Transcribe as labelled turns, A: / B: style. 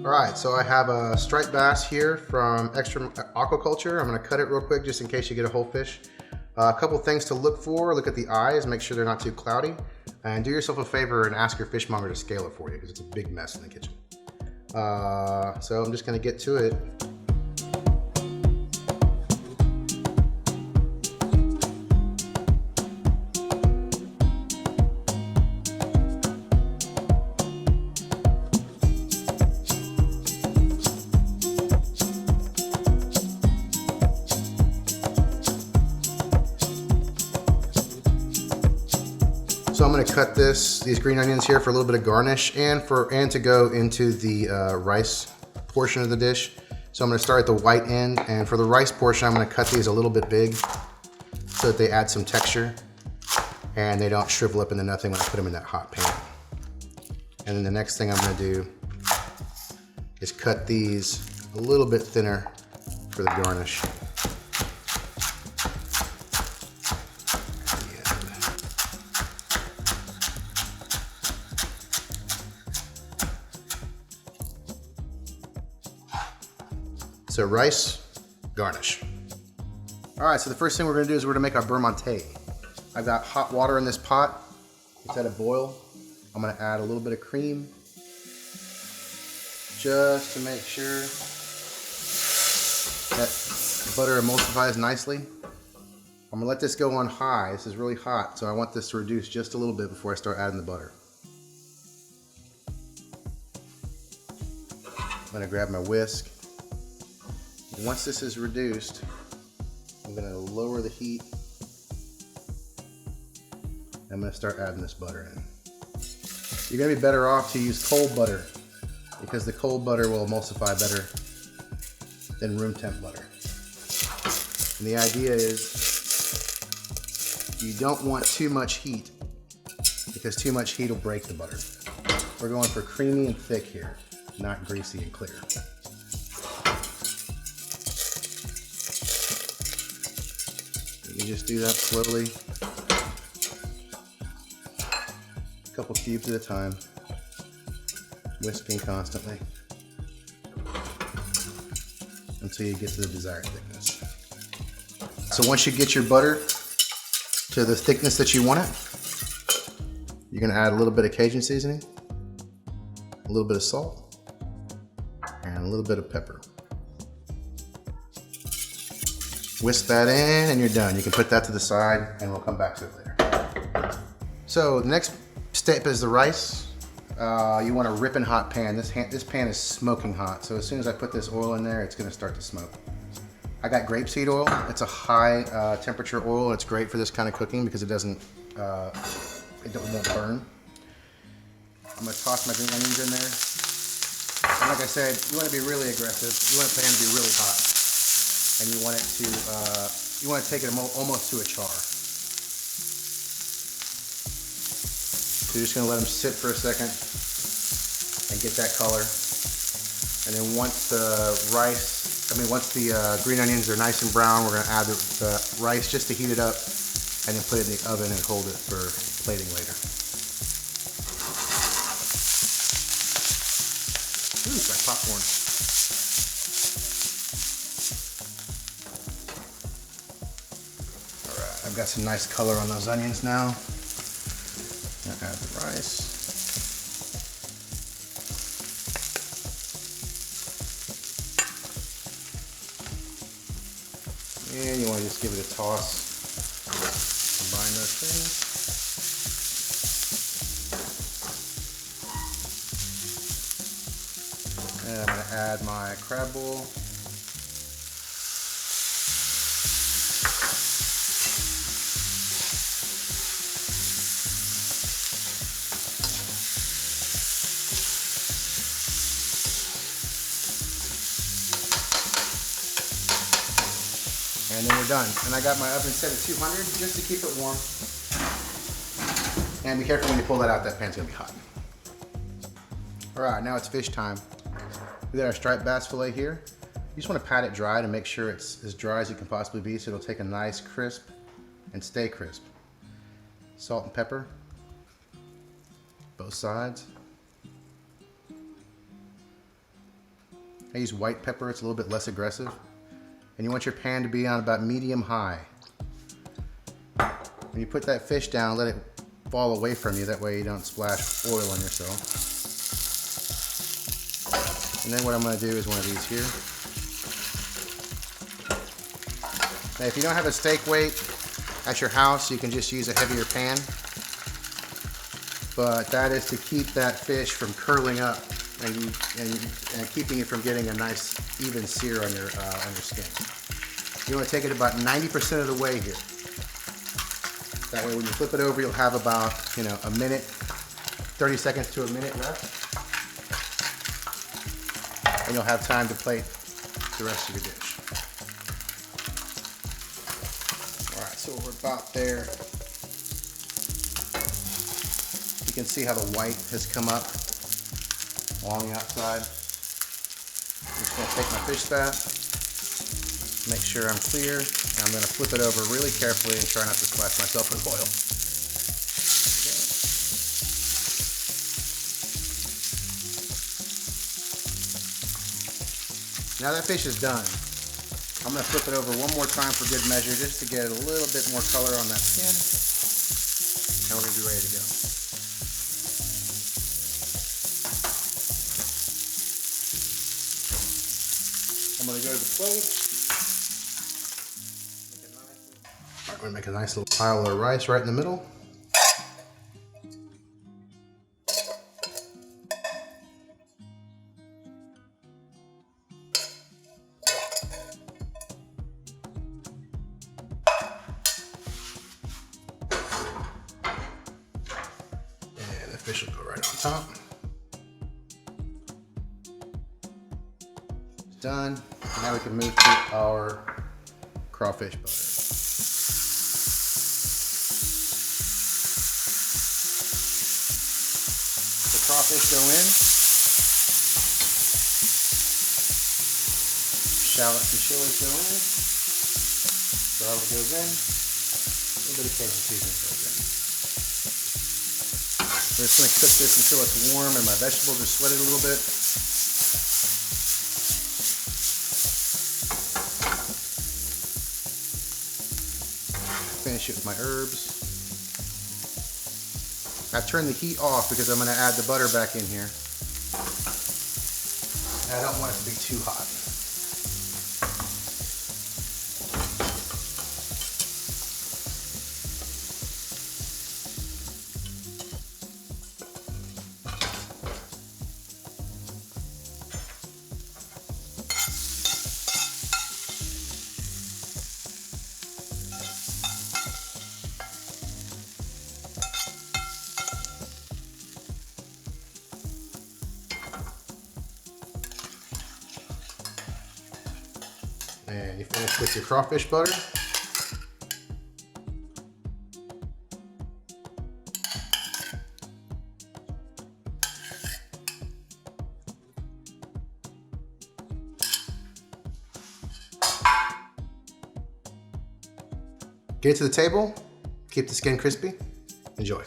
A: All right, so I have a striped bass here from Extra Aquaculture. I'm gonna cut it real quick just in case you get a whole fish. A couple things to look for: look at the eyes, make sure they're not too cloudy, and do yourself a favor and ask your fishmonger to scale it for you because it's a big mess in the kitchen. So I'm just gonna get to it. So I'm going to cut these green onions here for a little bit of garnish and to go into the rice portion of the dish. So I'm going to start at the white end, and for the rice portion I'm going to cut these a little bit big so that they add some texture and they don't shrivel up into nothing when I put them in that hot pan. And then the next thing I'm going to do is cut these a little bit thinner for the garnish. So rice, garnish. All right, so the first thing we're gonna do is we're gonna make our beurre monte. I've got hot water in this pot. It's at a boil. I'm gonna add a little bit of cream just to make sure that the butter emulsifies nicely. I'm gonna let this go on high. This is really hot, so I want this to reduce just a little bit before I start adding the butter. I'm gonna grab my whisk. Once this is reduced, I'm going to lower the heat. I'm going to start adding this butter in. You're going to be better off to use cold butter because the cold butter will emulsify better than room temp butter. And the idea is you don't want too much heat because too much heat will break the butter. We're going for creamy and thick here, not greasy and clear. You just do that slowly, a couple cubes at a time, whisking constantly until you get to the desired thickness. So once you get your butter to the thickness that you want it, you're going to add a little bit of Cajun seasoning, a little bit of salt, and a little bit of pepper. Whisk that in and you're done. You can put that to the side and we'll come back to it later. So the next step is the rice. You want a ripping hot pan. This pan is smoking hot, so as soon as I put this oil in there, it's gonna start to smoke. I got grapeseed oil. It's a high temperature oil. It's great for this kind of cooking because it won't burn. I'm gonna toss my green onions in there. And like I said, you wanna be really aggressive. You want the pan to be really hot. And you want it to, take it almost to a char. So you're just gonna let them sit for a second and get that color. And then once the green onions are nice and brown, we're gonna add the rice just to heat it up and then put it in the oven and hold it for plating later. Ooh, it's like popcorn. I've got some nice color on those onions now. I'll add the rice. And you want to just give it a toss. Combine those things. And I'm going to add my crab bowl. And then we're done. And I got my oven set at 200 just to keep it warm. And be careful when you pull that out, that pan's gonna be hot. All right, now it's fish time. We got our striped bass fillet here. You just wanna pat it dry to make sure it's as dry as it can possibly be so it'll take a nice crisp and stay crisp. Salt and pepper, both sides. I use white pepper, it's a little bit less aggressive. And you want your pan to be on about medium high. When you put that fish down, let it fall away from you, that way you don't splash oil on yourself. And then what I'm going to do is one of these here. Now if you don't have a steak weight at your house, you can just use a heavier pan. But that is to keep that fish from curling up and keeping it from getting a nice even sear on your skin. You want to take it about 90% of the way here. That way when you flip it over, you'll have about, a minute, 30 seconds to a minute left. And you'll have time to plate the rest of your dish. All right, so we're about there. You can see how the white has come up along the outside. I'm just going to take my fish fat, make sure I'm clear, and I'm going to flip it over really carefully and try not to splash myself with oil. Now that fish is done, I'm going to flip it over one more time for good measure just to get a little bit more color on that skin, and we're going to be ready to go. I'm going to go to the plate. I'm going to make a nice little pile of rice right in the middle. And the fish will go right on top. Done. Now we can move to our crawfish butter. The crawfish go in. Shallots and chilies go in. Garlic goes in. A little bit of Cajun seasoning goes in. We're just going to cook this until it's warm and my vegetables are sweated a little bit. Finish it with my herbs. I've turned the heat off because I'm going to add the butter back in here. I don't want it to be too hot. And you finish with your crawfish butter. Get it to the table, keep the skin crispy, enjoy.